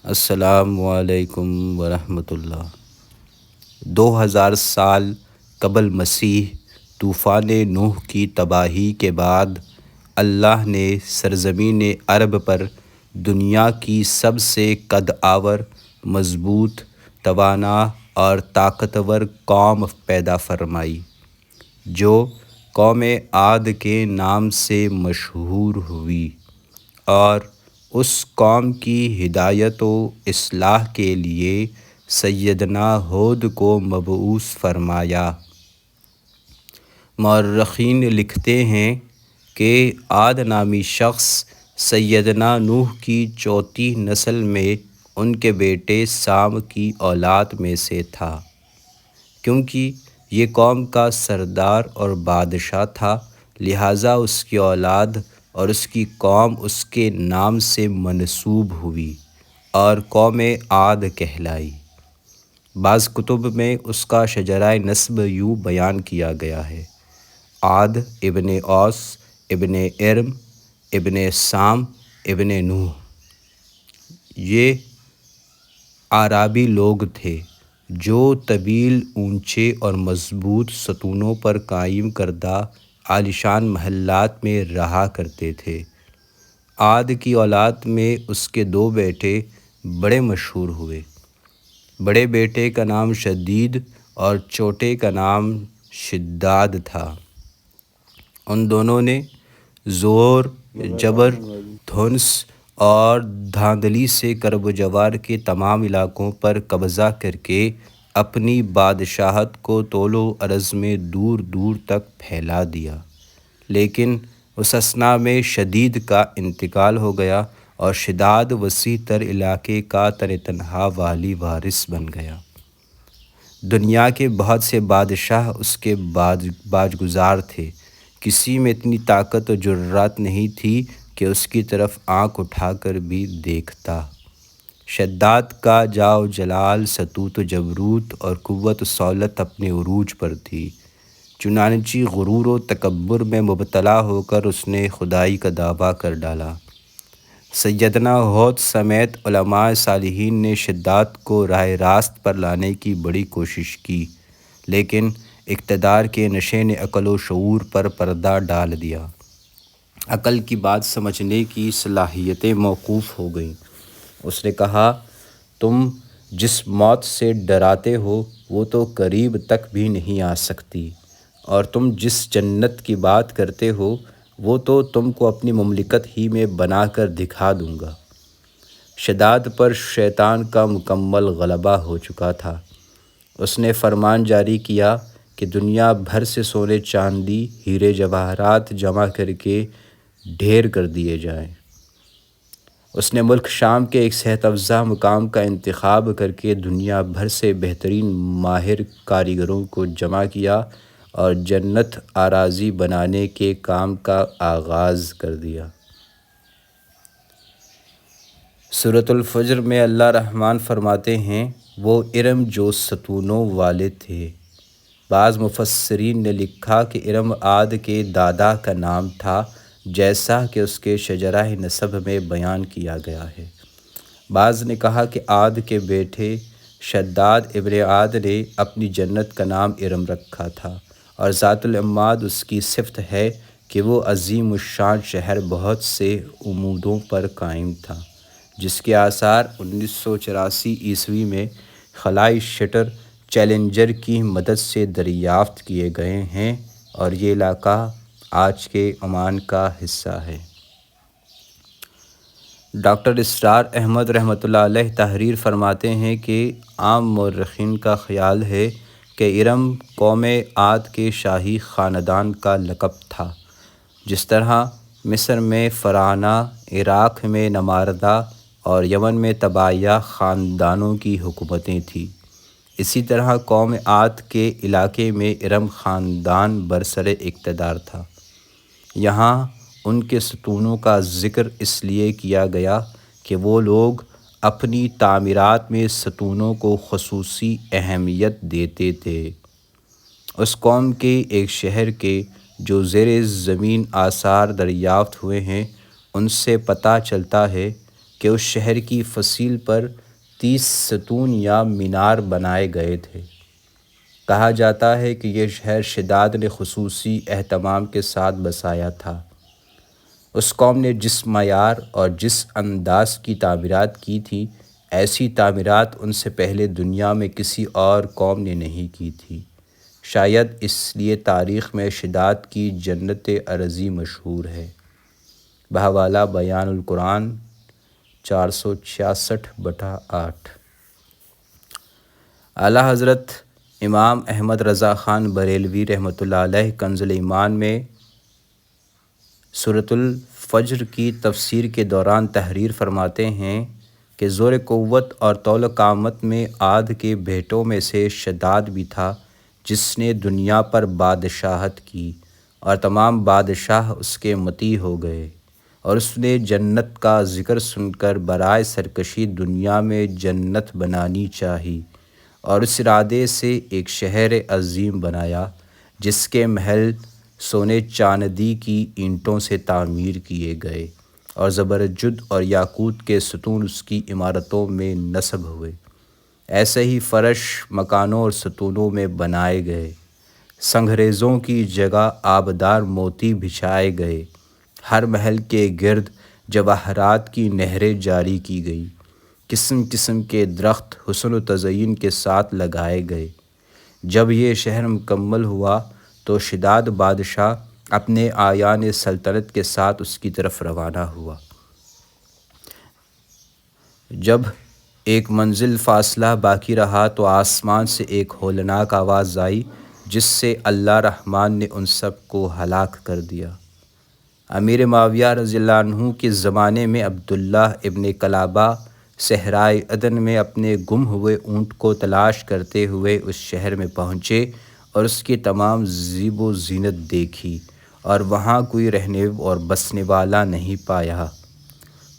السلام علیکم ورحمۃ اللہ۔ 2000 سال قبل مسیح طوفان نوح کی تباہی کے بعد اللہ نے سرزمین عرب پر دنیا کی سب سے قد آور، مضبوط، توانا اور طاقتور قوم پیدا فرمائی، جو قوم عاد کے نام سے مشہور ہوئی، اور اس قوم کی ہدایت و اصلاح کے لیے سیدنا ہود کو مبعوث فرمایا۔ مورخین لکھتے ہیں کہ عاد نامی شخص سیدنا نوح کی چوتھی نسل میں ان کے بیٹے سام کی اولاد میں سے تھا۔ کیونکہ یہ قوم کا سردار اور بادشاہ تھا، لہٰذا اس کی اولاد اور اس کی قوم اس کے نام سے منسوب ہوئی اور قوم عاد کہلائی۔ بعض کتب میں اس کا شجرہ نسب یوں بیان کیا گیا ہے: عاد ابن اوس ابن ارم ابن سام ابن نوح۔ یہ اعرابی لوگ تھے جو طویل، اونچے اور مضبوط ستونوں پر قائم کردہ عالیشان محلات میں رہا کرتے تھے۔ عاد کی اولاد میں اس کے 2 بیٹے بڑے مشہور ہوئے۔ بڑے بیٹے کا نام شدید اور چھوٹے کا نام شداد تھا۔ ان دونوں نے زور، جبر، دھنس اور دھاندلی سے کرب و جوار کے تمام علاقوں پر قبضہ کر کے اپنی بادشاہت کو طول و عرض میں دور دور تک پھیلا دیا۔ لیکن اس اثناء میں شدید کا انتقال ہو گیا اور شداد وسیع تر علاقے کا تن تنہا والی وارث بن گیا۔ دنیا کے بہت سے بادشاہ اس کے باجگزار تھے، کسی میں اتنی طاقت و جرات نہیں تھی کہ اس کی طرف آنکھ اٹھا کر بھی دیکھتا۔ شداد کا جاہ و جلال، سطوت و جبروت اور قوت و صولت اپنے عروج پر تھی، چنانچہ غرور و تکبر میں مبتلا ہو کر اس نے خدائی کا دعویٰ کر ڈالا۔ سیدنا ہود سمیت علماء صالحین نے شداد کو راہ راست پر لانے کی بڑی کوشش کی، لیکن اقتدار کے نشے نے عقل و شعور پر پردہ ڈال دیا۔ عقل کی بات سمجھنے کی صلاحیتیں موقوف ہو گئیں۔ اس نے کہا، تم جس موت سے ڈراتے ہو وہ تو قریب تک بھی نہیں آ سکتی، اور تم جس جنت کی بات کرتے ہو وہ تو تم کو اپنی مملکت ہی میں بنا کر دکھا دوں گا۔ شداد پر شیطان کا مکمل غلبہ ہو چکا تھا۔ اس نے فرمان جاری کیا کہ دنیا بھر سے سونے چاندی، ہیرے جواہرات جمع کر کے ڈھیر کر دیے جائیں۔ اس نے ملک شام کے ایک صحت افزا مقام کا انتخاب کر کے دنیا بھر سے بہترین ماہر کاریگروں کو جمع کیا اور جنت اراضی بنانے کے کام کا آغاز کر دیا۔ سورۃ الفجر میں اللہ رحمان فرماتے ہیں، وہ ارم جو ستونوں والے تھے۔ بعض مفسرین نے لکھا کہ ارم عاد کے دادا کا نام تھا، جیسا کہ اس کے شجرہ نسب میں بیان کیا گیا ہے۔ بعض نے کہا کہ عاد کے بیٹے شداد ابن عاد نے اپنی جنت کا نام ارم رکھا تھا، اور ذات العماد اس کی صفت ہے کہ وہ عظیم الشان شہر بہت سے عمودوں پر قائم تھا، جس کے آثار 1984 میں خلائی شٹر چیلنجر کی مدد سے دریافت کیے گئے ہیں، اور یہ علاقہ آج کے عمان کا حصہ ہے۔ ڈاکٹر اسرار احمد رحمۃ اللہ علیہ تحریر فرماتے ہیں کہ عام مورخین کا خیال ہے کہ ارم قوم عاد کے شاہی خاندان کا لقب تھا، جس طرح مصر میں فراعنہ، عراق میں نماردہ اور یمن میں طبائیہ خاندانوں کی حکومتیں تھیں۔ اسی طرح قوم عاد کے علاقے میں ارم خاندان برسر اقتدار تھا۔ یہاں ان کے ستونوں کا ذکر اس لیے کیا گیا کہ وہ لوگ اپنی تعمیرات میں ستونوں کو خصوصی اہمیت دیتے تھے۔ اس قوم کے ایک شہر کے جو زیر زمین آثار دریافت ہوئے ہیں، ان سے پتہ چلتا ہے کہ اس شہر کی فصیل پر 30 ستون یا مینار بنائے گئے تھے۔ کہا جاتا ہے کہ یہ شہر شداد نے خصوصی اہتمام کے ساتھ بسایا تھا۔ اس قوم نے جس معیار اور جس انداز کی تعمیرات کی تھی، ایسی تعمیرات ان سے پہلے دنیا میں کسی اور قوم نے نہیں کی تھی۔ شاید اس لیے تاریخ میں شداد کی جنت ارضی مشہور ہے۔ بحوالہ بیان القرآن 466/8۔ اعلیٰ حضرت امام احمد رضا خان بریلوی رحمۃ اللہ علیہ کنز ایمان میں سورۃ الفجر کی تفسیر کے دوران تحریر فرماتے ہیں کہ زور قوت اور طول قامت میں عاد کے بیٹوں میں سے شداد بھی تھا، جس نے دنیا پر بادشاہت کی اور تمام بادشاہ اس کے مطیع ہو گئے، اور اس نے جنت کا ذکر سن کر برائے سرکشی دنیا میں جنت بنانی چاہی، اور اس ارادے سے ایک شہر عظیم بنایا جس کے محل سونے چاندی کی اینٹوں سے تعمیر کیے گئے اور زبرجد اور یاقوت کے ستون اس کی عمارتوں میں نصب ہوئے۔ ایسے ہی فرش مکانوں اور ستونوں میں بنائے گئے، سنگریزوں کی جگہ آبدار موتی بچھائے گئے، ہر محل کے گرد جواہرات کی نہریں جاری کی گئی، قسم قسم کے درخت حسن و تزئین کے ساتھ لگائے گئے۔ جب یہ شہر مکمل ہوا تو شداد بادشاہ اپنے آیان سلطنت کے ساتھ اس کی طرف روانہ ہوا۔ جب ایک منزل فاصلہ باقی رہا تو آسمان سے ایک ہولناک آواز آئی، جس سے اللہ رحمان نے ان سب کو ہلاک کر دیا۔ امیر معاویہ رضی اللہ عنہ کے زمانے میں عبداللہ ابن کلابہ صحرائے عدن میں اپنے گم ہوئے اونٹ کو تلاش کرتے ہوئے اس شہر میں پہنچے اور اس کی تمام زیب و زینت دیکھی، اور وہاں کوئی رہنے اور بسنے والا نہیں پایا۔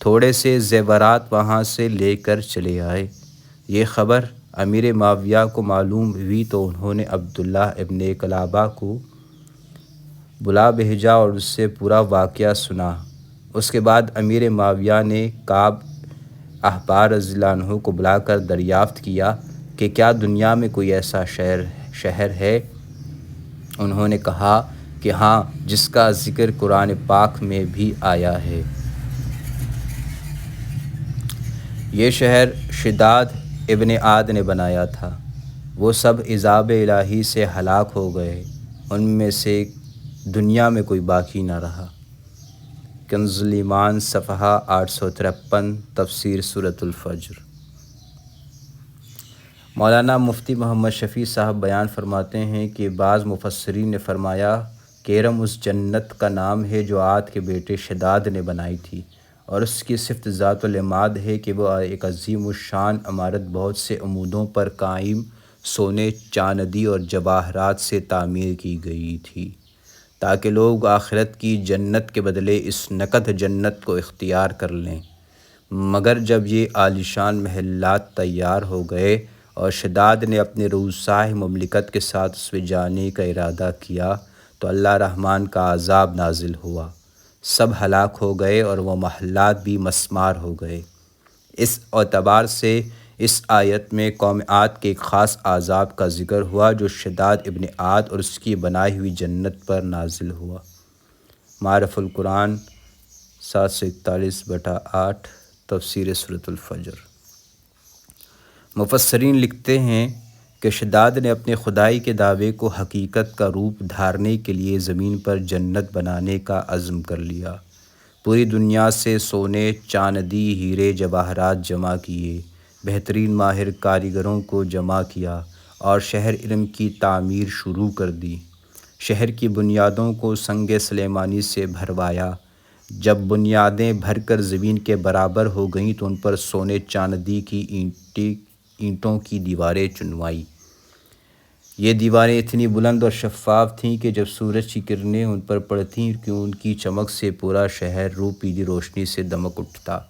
تھوڑے سے زیورات وہاں سے لے کر چلے آئے۔ یہ خبر امیر معاویہ کو معلوم ہوئی تو انہوں نے عبداللہ ابن کلابہ کو بلا بھیجا اور اس سے پورا واقعہ سنا۔ اس کے بعد امیر معاویہ نے کعب احبار رضی اللہ عنہ کو بلا کر دریافت کیا کہ کیا دنیا میں کوئی ایسا شہر ہے؟ انہوں نے کہا کہ ہاں، جس کا ذکر قرآن پاک میں بھی آیا ہے۔ یہ شہر شداد ابن عاد نے بنایا تھا۔ وہ سب عذاب الہی سے ہلاک ہو گئے، ان میں سے دنیا میں کوئی باقی نہ رہا۔ کنز ایمان صفحہ 853 تفسیر سورۃ الفجر۔ مولانا مفتی محمد شفیع صاحب بیان فرماتے ہیں کہ بعض مفسرین نے فرمایا کہ ارم اس جنت کا نام ہے جو عاد کے بیٹے شداد نے بنائی تھی، اور اس کی صفت ذات العماد ہے کہ وہ ایک عظیم الشان عمارت بہت سے عمودوں پر قائم سونے چاندی اور جواہرات سے تعمیر کی گئی تھی، تاکہ لوگ آخرت کی جنت کے بدلے اس نقد جنت کو اختیار کر لیں۔ مگر جب یہ عالیشان محلات تیار ہو گئے اور شداد نے اپنے روسائے مملکت کے ساتھ اس میں جانے کا ارادہ کیا تو اللہ رحمان کا عذاب نازل ہوا، سب ہلاک ہو گئے اور وہ محلات بھی مسمار ہو گئے۔ اس اعتبار سے اس آیت میں قوم عاد کے ایک خاص عذاب کا ذکر ہوا جو شداد ابن عاد اور اس کی بنائی ہوئی جنت پر نازل ہوا۔ معرف القرآن 741/8 تفسیر سورۃ الفجر۔ مفسرین لکھتے ہیں کہ شداد نے اپنے خدائی کے دعوے کو حقیقت کا روپ دھارنے کے لیے زمین پر جنت بنانے کا عزم کر لیا۔ پوری دنیا سے سونے چاندی ہیرے جواہرات جمع کیے، بہترین ماہر کاریگروں کو جمع کیا اور شہر علم کی تعمیر شروع کر دی۔ شہر کی بنیادوں کو سنگ سلیمانی سے بھروایا۔ جب بنیادیں بھر کر زمین کے برابر ہو گئیں تو ان پر سونے چاندی کی اینٹوں کی دیواریں چنوائی۔ یہ دیواریں اتنی بلند اور شفاف تھیں کہ جب سورج کی کرنیں ان پر پڑتیں کہ ان کی چمک سے پورا شہر روپیلی روشنی سے دمک اٹھتا۔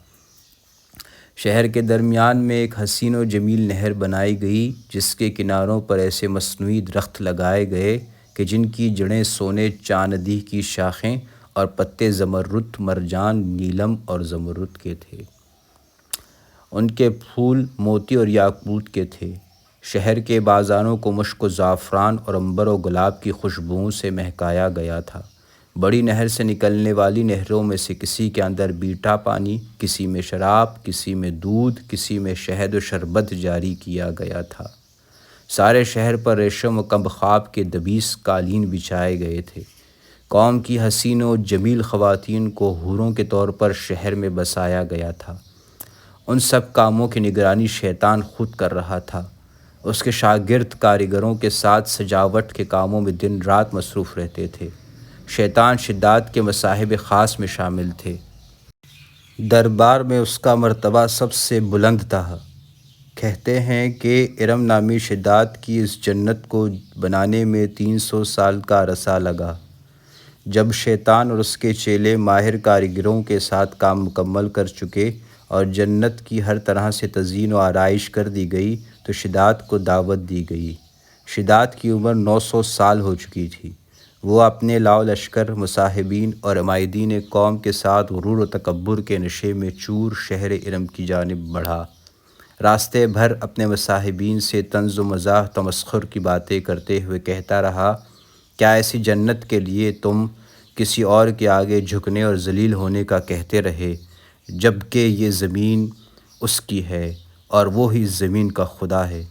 شہر کے درمیان میں ایک حسین و جمیل نہر بنائی گئی، جس کے کناروں پر ایسے مصنوعی درخت لگائے گئے کہ جن کی جڑیں سونے چاندی کی شاخیں اور پتے زمرد، مرجان، نیلم اور زمرد کے تھے۔ ان کے پھول موتی اور یاقوت کے تھے۔ شہر کے بازاروں کو مشک و زعفران اور عنبر و گلاب کی خوشبوؤں سے مہکایا گیا تھا۔ بڑی نہر سے نکلنے والی نہروں میں سے کسی کے اندر میٹھا پانی، کسی میں شراب، کسی میں دودھ، کسی میں شہد و شربت جاری کیا گیا تھا۔ سارے شہر پر ریشم و کمب خواب کے دبیس قالین بچھائے گئے تھے۔ قوم کی حسین و جمیل خواتین کو حوروں کے طور پر شہر میں بسایا گیا تھا۔ ان سب کاموں کی نگرانی شیطان خود کر رہا تھا۔ اس کے شاگرد کاریگروں کے ساتھ سجاوٹ کے کاموں میں دن رات مصروف رہتے تھے۔ شیطان شداد کے مصاحب خاص میں شامل تھے۔ دربار میں اس کا مرتبہ سب سے بلند تھا۔ کہتے ہیں کہ ارم نامی شداد کی اس جنت کو بنانے میں 300 سال کا عرصہ لگا۔ جب شیطان اور اس کے چیلے ماہر کاریگروں کے ساتھ کام مکمل کر چکے اور جنت کی ہر طرح سے تزئین و آرائش کر دی گئی تو شداد کو دعوت دی گئی۔ شداد کی عمر 900 سال ہو چکی تھی۔ وہ اپنے لاؤ لشکر مصاحبین اور عمائدین قوم کے ساتھ غرور و تکبر کے نشے میں چور شہر ارم کی جانب بڑھا۔ راستے بھر اپنے مصاحبین سے طنز و مزاح تمسخر کی باتیں کرتے ہوئے کہتا رہا، کیا ایسی جنت کے لیے تم کسی اور کے آگے جھکنے اور ذلیل ہونے کا کہتے رہے، جبکہ یہ زمین اس کی ہے اور وہ ہی زمین کا خدا ہے؟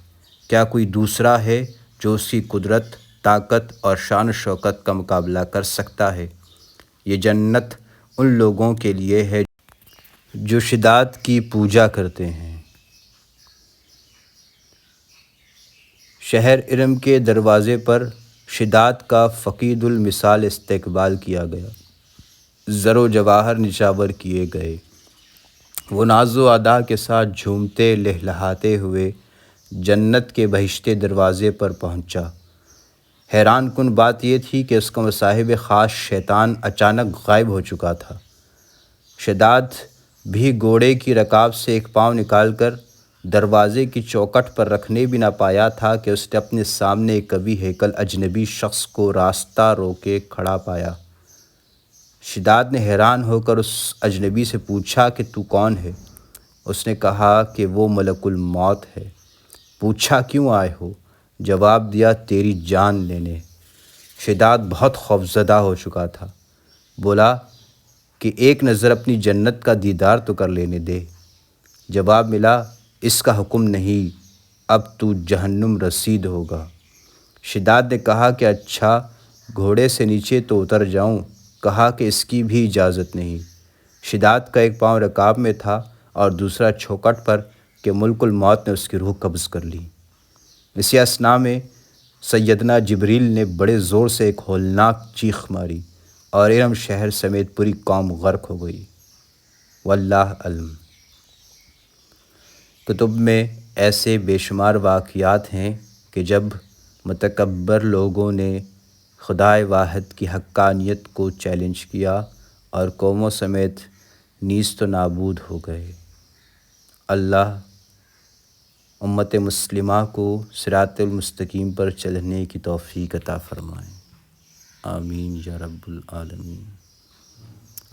کیا کوئی دوسرا ہے جو اس کی قدرت، طاقت اور شان و شوکت کا مقابلہ کر سکتا ہے؟ یہ جنت ان لوگوں کے لیے ہے جو شداد کی پوجا کرتے ہیں۔ شہر ارم کے دروازے پر شداد کا فقید المثال استقبال کیا گیا۔ زر و جواہر نچھاور کیے گئے۔ وہ ناز و ادا کے ساتھ جھومتے لہلہاتے ہوئے جنت کے بہشتے دروازے پر پہنچا۔ حیران کن بات یہ تھی کہ اس کا مصاحب خاص شیطان اچانک غائب ہو چکا تھا۔ شداد بھی گھوڑے کی رکاب سے ایک پاؤں نکال کر دروازے کی چوکھٹ پر رکھنے بھی نہ پایا تھا کہ اس نے اپنے سامنے ایک کبھی ہیکل اجنبی شخص کو راستہ روکے کھڑا پایا۔ شداد نے حیران ہو کر اس اجنبی سے پوچھا کہ تو کون ہے؟ اس نے کہا کہ وہ ملک الموت ہے۔ پوچھا کیوں آئے ہو؟ جواب دیا تیری جان لینے۔ شداد بہت خوفزدہ ہو چکا تھا۔ بولا کہ ایک نظر اپنی جنت کا دیدار تو کر لینے دے۔ جواب ملا، اس کا حکم نہیں، اب تو جہنم رسید ہوگا۔ شداد نے کہا کہ اچھا، گھوڑے سے نیچے تو اتر جاؤں؟ کہا کہ اس کی بھی اجازت نہیں۔ شداد کا ایک پاؤں رکاب میں تھا اور دوسرا چوکھٹ پر کہ ملک الموت نے اس کی روح قبض کر لی۔ اسی اثنا میں سیدنا جبریل نے بڑے زور سے ایک ہولناک چیخ ماری اور ارم شہر سمیت پوری قوم غرق ہو گئی۔ واللہ علم۔ کتب میں ایسے بے شمار واقعات ہیں کہ جب متکبر لوگوں نے خدائے واحد کی حقانیت کو چیلنج کیا اور قوموں سمیت نیست و نابود ہو گئے۔ اللہ امت مسلمہ کو صراط المستقیم پر چلنے کی توفیق عطا فرمائے۔ آمین یا رب العالمین۔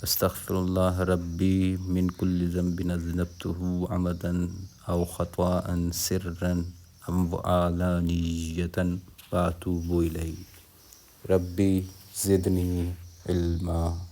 استغفر اللہ ربی من کل ذنب اذنبته عمدا او خطأ سرا ام علانیۃ واتوب الیہ۔ ربی زدنی علما۔